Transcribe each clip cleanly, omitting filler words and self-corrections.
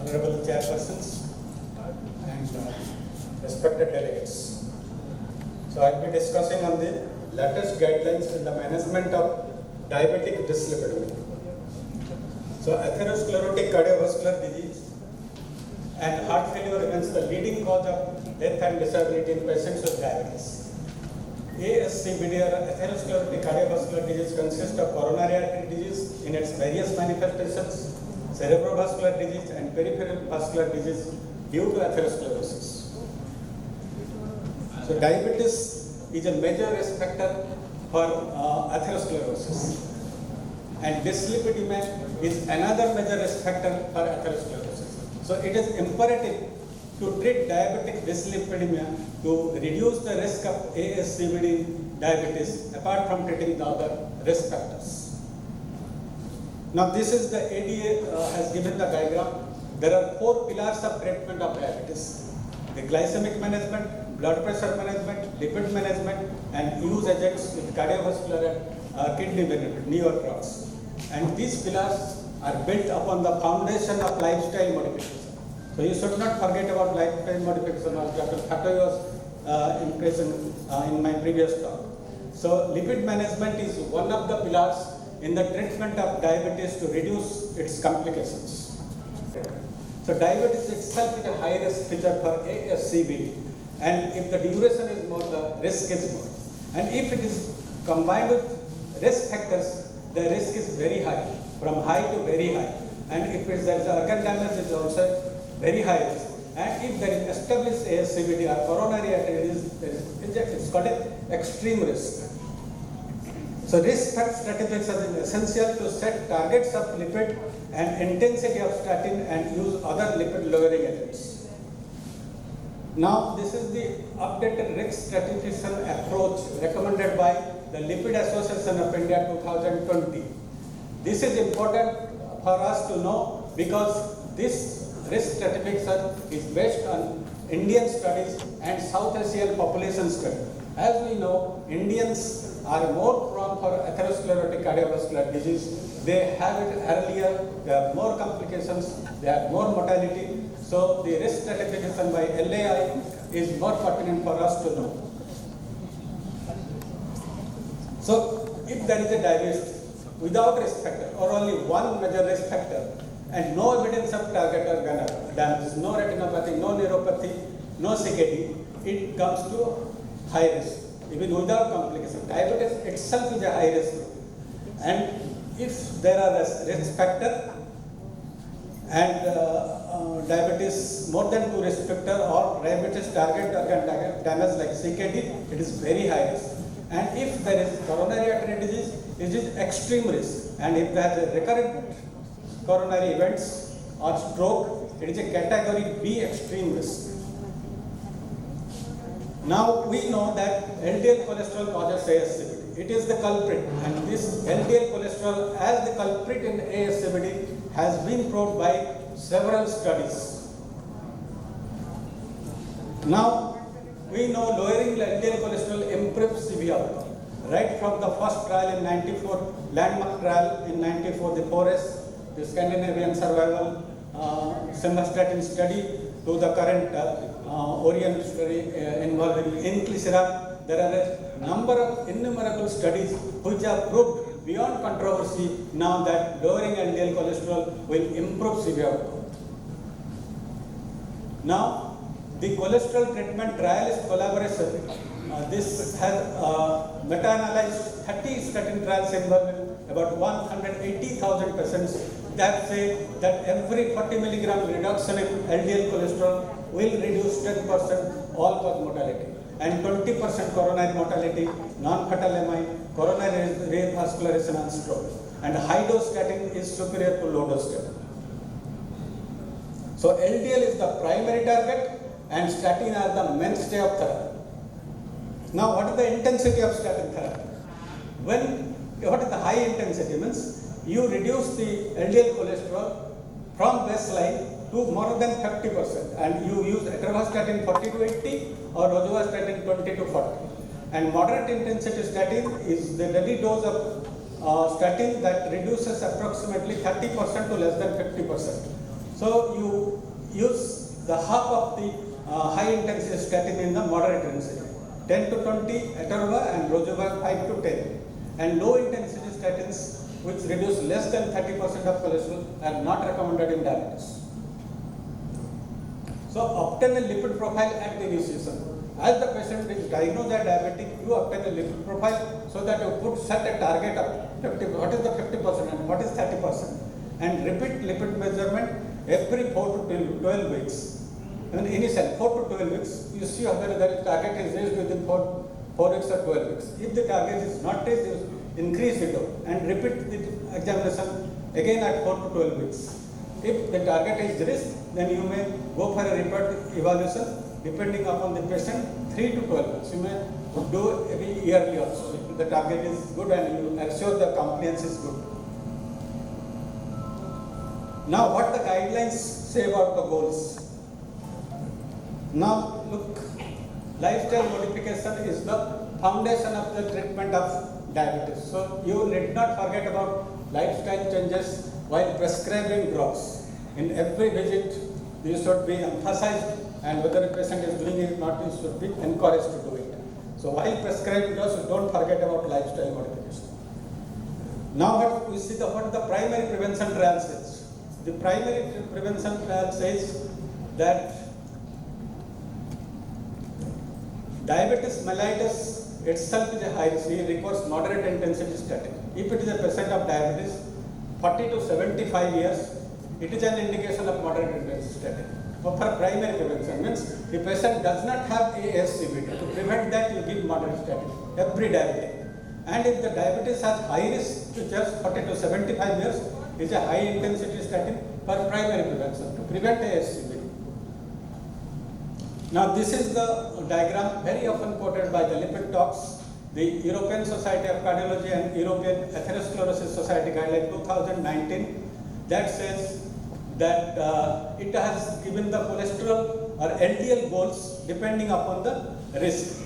honorable chairpersons, and respected delegates. So I'll be discussing on the latest guidelines in the management of diabetic dyslipidemia. So atherosclerotic cardiovascular disease and heart failure remains the leading cause of death and disability in patients with diabetes. ASCVD or atherosclerotic cardiovascular disease consists of coronary artery disease in its various manifestations, cerebrovascular disease and peripheral vascular disease due to atherosclerosis. So diabetes is a major risk factor for atherosclerosis, and dyslipidemia is another major risk factor for atherosclerosis. So it is imperative to treat diabetic dyslipidemia to reduce the risk of ASCVD diabetes apart from treating the other risk factors. Now this is the ADA has given the diagram. There are 4 pillars of treatment of diabetes: the glycemic management, blood pressure management, lipid management, and use agents with cardiovascular and kidney benefit, NEO drugs. And these pillars are built upon the foundation of lifestyle modification. So you should not forget about lifestyle modification, as Dr. Khatoi was impressing in my previous talk. So lipid management is one of the pillars in the treatment of diabetes to reduce its complications. So diabetes itself is a high risk feature for ASCVD, and if the duration is more, the risk is more. And if it is combined with risk factors, the risk is very high, from high to very high. And if there is organ damage, it is also very high risk. And if there is established ASCVD or coronary artery disease, it's called an extreme risk. So risk strategies are essential to set targets of lipid and intensity of statin and use other lipid lowering agents. Now this is the updated risk stratification approach recommended by the Lipid Association of India 2020. This is important for us to know because this risk stratification is based on Indian studies and South Asian population study. As we know, Indians are more prone for atherosclerotic cardiovascular disease. They have it earlier, they have more complications, they have more mortality. So the risk stratification by LAI is more pertinent for us to know. So if there is a diabetes without risk factor or only one major risk factor and no evidence of target organ damage, no retinopathy, no neuropathy, no CKD, it comes to high risk, even without complication. Diabetes itself is a high risk. And if there are risk factor and diabetes more than 2 risk factor or diabetes target organ damage like CKD, it is very high risk. And if there is coronary artery disease, it is extreme risk. And if there is a recurrent coronary events or stroke, it is a category B extreme risk. Now we know that LDL cholesterol causes ASCVD. It is the culprit, and this LDL cholesterol as the culprit in ASCVD has been proved by several studies. Now we know lowering LDL cholesterol improves CV outcome. Right from the first trial in 94, landmark trial in 94, the FOREST, the Scandinavian survival simvastatin study, to the current Orient study involving inclisiran, there are a number of innumerable studies which have proved beyond controversy now that lowering LDL cholesterol will improve CV outcome. Now, the cholesterol treatment trial is collaboration. This has meta-analyzed 30 statin trials involving about 180,000 patients that say that every 40 milligram reduction in LDL cholesterol will reduce 10% all-cause mortality and 20% coronary mortality, non-fatal MI, coronary revascularization and stroke. And high-dose statin is superior to low-dose statin. So LDL is the primary target and statin are the mainstay of therapy. Now what is the intensity of statin therapy? What is the high intensity means? You reduce the LDL cholesterol from baseline to more than 50%, and you use atorvastatin 40 to 80 or rosuvastatin 20 to 40. And moderate intensity statin is the daily dose of statin that reduces approximately 30% to less than 50%. So you use the half of the high intensity statin in the moderate intensity, 10 to 20 atorva and rosuvastatin 5 to 10. And low intensity statins which reduce less than 30% of cholesterol are not recommended in diabetes. So obtain a lipid profile at the initiation. As the patient is diagnosed as diabetic, you obtain a lipid profile so that you set a target of 50, what is the 50% and what is 30%, and repeat lipid measurement every 4 to 12 weeks. And initially 4 to 12 weeks, you see whether the target is reached within 4 weeks or 12 weeks. If the target is not reached, you increase it and repeat the examination again at 4 to 12 weeks. If the target is reached, then you may go for a repeat evaluation depending upon the patient 3 to 12 weeks. You may do every yearly also if the target is good and you assure the compliance is good. Now what the guidelines say about the goals? Now look, lifestyle modification is the foundation of the treatment of diabetes. So you need not forget about lifestyle changes while prescribing drugs. In every visit, you should be emphasized, and whether a patient is doing it or not, you should be encouraged to do it. So while prescribing drugs, don't forget about lifestyle modification. Now what we see what the primary prevention trial says. The primary prevention trial says that diabetes mellitus itself is a high risk. It requires moderate intensity statin. If it is a patient of diabetes 40 to 75 years, it is an indication of moderate intensity statin. But for primary prevention means the patient does not have ASCVD. To prevent that, you give moderate statin every diabetic. And if the diabetes has high risk to just 40 to 75 years, it is a high intensity statin for primary prevention to prevent ASCVD. Now this is the diagram very often quoted by the lipid talks. The European Society of Cardiology and European Atherosclerosis Society guideline 2019 that says that it has given the cholesterol or LDL goals depending upon the risk.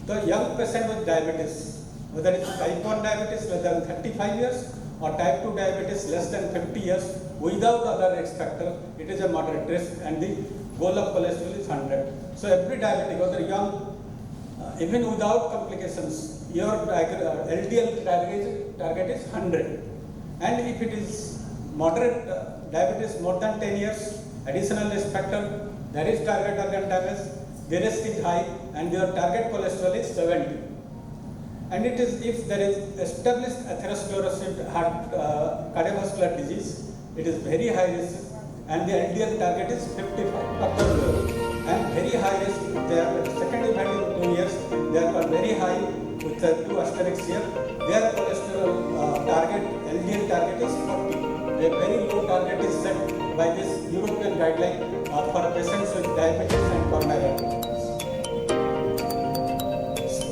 The young patient with diabetes, whether it's type 1 diabetes less than 35 years or type 2 diabetes less than 50 years without other risk factor, it is a moderate risk and the goal of cholesterol is 100. So every diabetic, whether young, even without complications, your LDL target is 100. And if it is moderate diabetes more than 10 years, additional risk factor, there is target organ damage, the risk is high, and your target cholesterol is 70. And it is if there is established atherosclerosis, cardiovascular disease, it is very high risk, and the LDL target is 55. And very high risk, they are second event in 2 years, they are very high with the 2 asterisks here. Their cholesterol target, LDL target is 40. A very low target is set by this European guideline for patients with diabetes and coronary.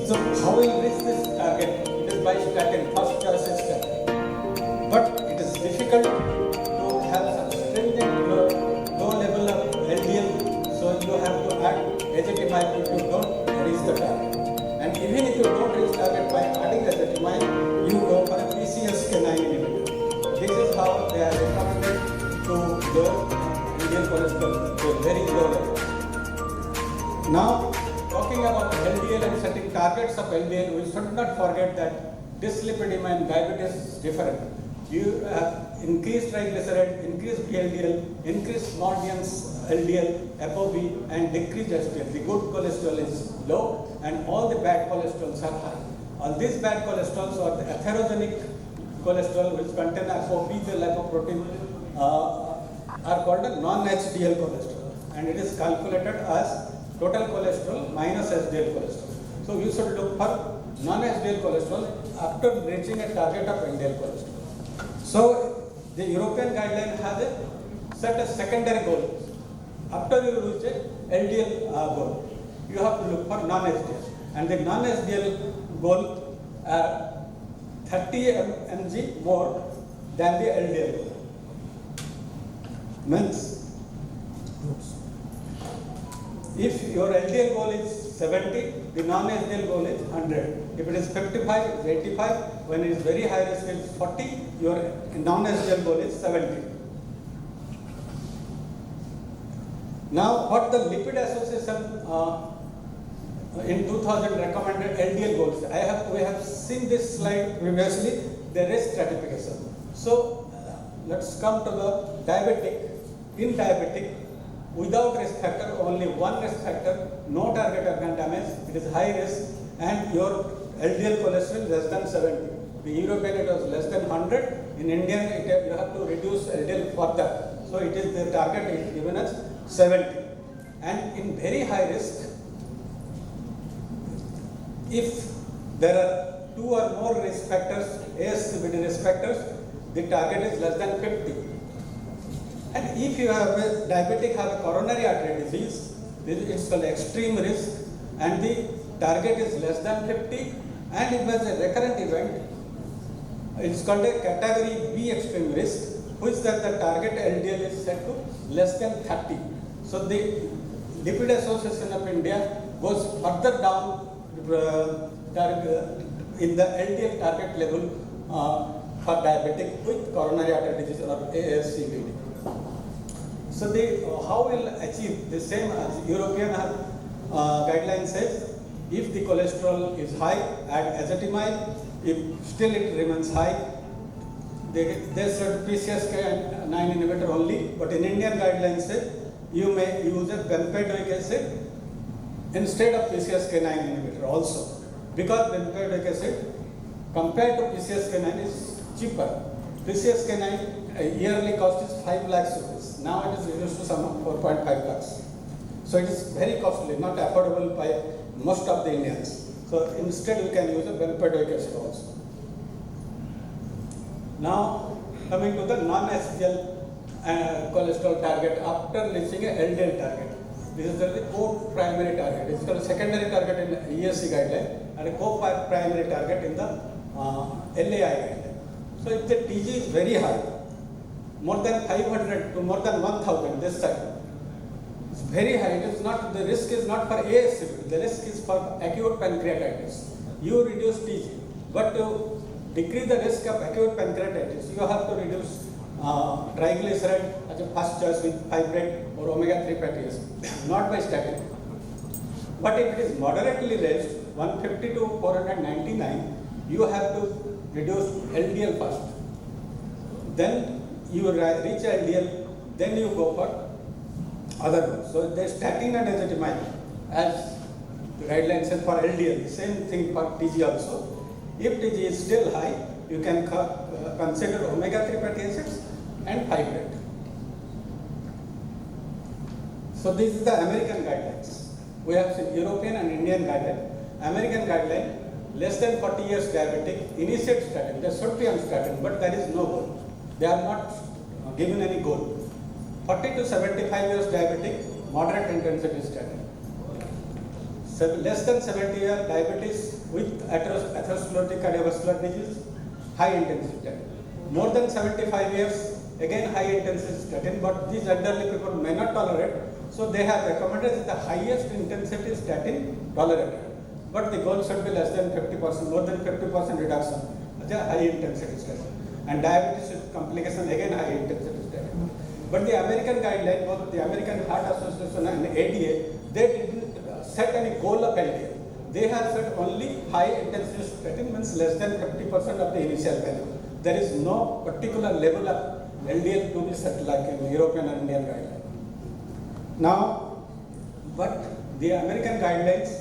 So how will reach this target? It is by statin, first choice is statin. But it is difficult to have such stringent low level of LDL. So you have to add ezetimibe if you don't reach the target. And even if you don't reach target by adding ezetimibe, you go for a PCSK9 inhibitor. This is how they are recommended to lower LDL cholesterol to a very low level. Now, talking about LDL and setting targets of LDL, we should not forget that dyslipidemia and diabetes is different. You have increased triglyceride, increased VLDL, increased Mordian's LDL, ApoB, and decreased HDL. The good cholesterol is low, and all the bad cholesterols are high. All these bad cholesterols are the atherogenic cholesterol, which contain ApoB, the lipoprotein, are called a non-HDL cholesterol, and it is calculated as total cholesterol minus HDL cholesterol. So you should look for non-HDL cholesterol after reaching a target of LDL cholesterol. So the European guideline has set a secondary goal. After you reach a LDL goal, you have to look for non-HDL, and the non-HDL goal are 30 mg more than the LDL goal. Means if your LDL goal is 70, the non-HDL goal is 100. If it is 55, it is 85. When it is very high risk, it is 40. Your non-HDL goal is 70. Now, what the Lipid Association in 2000 recommended LDL goals. We have seen this slide previously, the risk stratification. So let's come to the diabetic. In diabetic, without risk factor, only one risk factor, no target organ damage, it is high risk, and your LDL cholesterol less than 70. The European it was less than 100. In Indian, you have to reduce LDL further. So it is the target is given as 70. And in very high risk, if there are two or more risk factors, ASCVD risk factors, the target is less than 50. And if you have a diabetic have a coronary artery disease, it's called extreme risk, and the target is less than 50. And if it was a recurrent event, it's called a category B extreme risk, which that the target LDL is set to less than 30. So the Lipid Association of India goes further down in the LDL target level for diabetic with coronary artery disease or ASCVD. So how will achieve the same as European guideline says? If the cholesterol is high, add ezetimibe. If still it remains high, they said PCSK9 inhibitor only. But in Indian guidelines say you may use a bempedoic acid instead of PCSK9 inhibitor also, because bempedoic acid compared to PCSK9 is cheaper. PCSK9 yearly cost is 5 lakhs rupees. Now it is reduced to some 4.5 lakhs. So it is very costly, not affordable by most of the Indians. So instead you can use a bempedoic acid also. Now coming to the non-HDL cholesterol target after reaching a LDL target. This is the co-primary target. It is called a secondary target in the ESC guideline and a co-primary target in the LAI guideline. So if the TG is very high, more than 500 to more than 1000 this side, it's very high. It is not, the risk is not for ASCVD, the risk is for acute pancreatitis. You reduce TG, but to decrease the risk of acute pancreatitis, you have to reduce triglyceride as a first choice with fibrate or omega-3 fatty acid, not by statin. But if it is moderately raised, 150 to 499, you have to reduce LDL first. Then you reach LDL, then you go for other ones. So the statin and ezetimibe, as the guidelines said for LDL, same thing for TG also. If TG is still high, you can consider omega-3 fatty acids and fibrate. So this is the American guidelines. We have seen European and Indian guideline. American guideline, less than 40 years diabetic, initiate statin. They should be on statin, but there is no goal. They are not given any goal. 40 to 75 years diabetic, moderate intensity statin. So less than 70 year diabetes with atherosclerotic cardiovascular disease, high intensity statin. More than 75 years, again high intensity statin, but these elderly people may not tolerate, so they have recommended the highest intensity statin tolerated. But the goal should be less than 50%, more than 50% reduction, the high intensity statin. And diabetes with complication, again high intensity statin. But the American guideline, both the American Heart Association and ADA, they didn't set any goal of LDL. They have set only high intensity statin, means less than 50% of the initial value. There is no particular level of LDL to be set like in European and Indian guideline. Now, but the American guidelines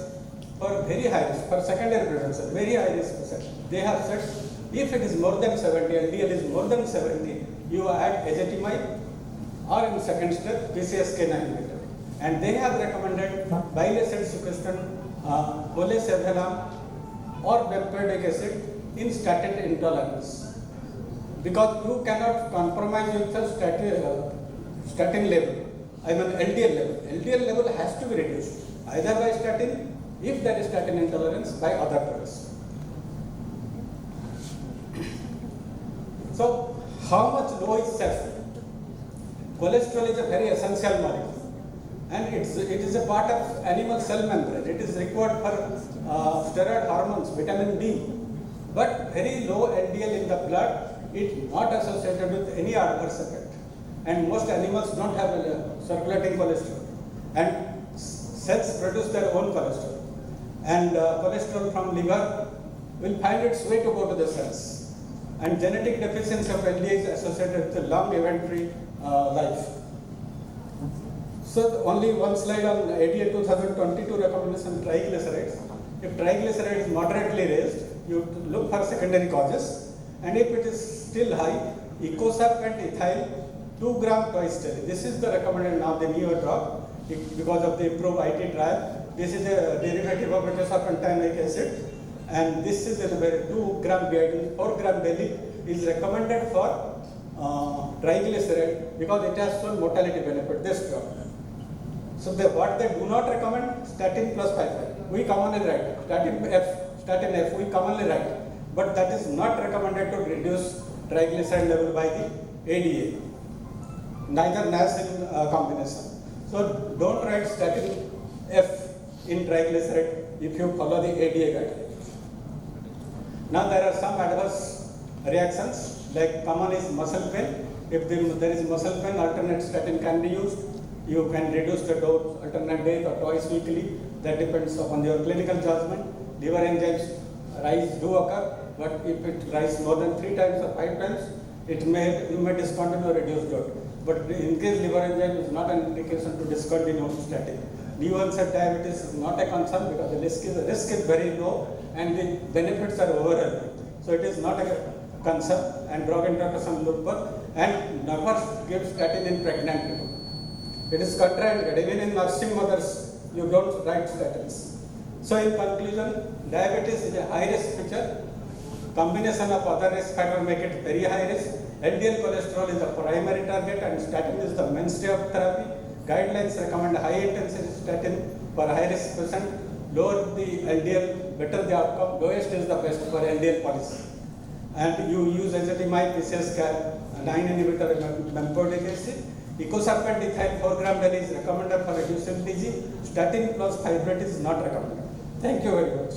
for very high risk, for secondary prevention, very high risk, they have said if it is more than 70, LDL is more than 70, you add ezetimibe or in second step PCSK9 inhibitor. And they have recommended bile acid sequestration, cholesevelam or bempedoic acid in statin intolerance. Because you cannot compromise with the statin level, I mean LDL level. LDL level has to be reduced, either by statin, if there is statin intolerance, by other drugs. So, how much low is safe? Cholesterol is a very essential molecule, and it is a part of animal cell membrane. It is required for steroid hormones, vitamin D. But very low LDL in the blood, it is not associated with any adverse effect. And most animals don't have circulating cholesterol. and cells produce their own cholesterol. And cholesterol from liver will find its way to go to the cells. And genetic deficiency of LDL is associated with a long event-free life. So only one slide on ADA 2022 recommendation triglycerides. If triglyceride is moderately raised, you look for secondary causes, and if it is still high, icosapent ethyl 2 gram twice daily. This is the recommended now, the newer drug, because of the improved IT trial. This is a derivative of icosapentanoic acid, and this is a 2 gram BID, 4 gram daily is recommended for triglyceride because it has shown mortality benefit, this drug. So what they do not recommend, statin plus 5. We commonly write, statin F, we commonly write, but that is not recommended to reduce triglyceride level by the ADA, neither NAS in combination. So don't write statin F in triglyceride if you follow the ADA guidelines. Now there are some adverse reactions, like common is muscle pain. If there is muscle pain, alternate statin can be used. You can reduce the dose alternate days or twice weekly. That depends upon your clinical judgment. Liver enzymes rise do occur, but if it rises more than 3 times or 5 times, you may discontinue or reduce dose. But in case liver enzyme is not an indication to discontinue statin. New onset diabetes is not a concern because the risk is very low and the benefits are overwhelming. So it is not a concern, and drug interaction look for, and never give statin in pregnant people. It is contraindicated. Even in nursing mothers, you don't write statins. So in conclusion, diabetes is a high risk feature. Combination of other risk factors make it very high risk. LDL cholesterol is the primary target and statin is the mainstay of therapy. Guidelines recommend high intensity statin for high risk patient. Lower the LDL, better the outcome. Lowest is the best for LDL policy. And you use ezetimibe, PCSK9 inhibitor, bempedoic acid. Icosapent ethyl 4 gram daily is recommended for reduced LDG. Statin plus fibrate is not recommended. Thank you very much.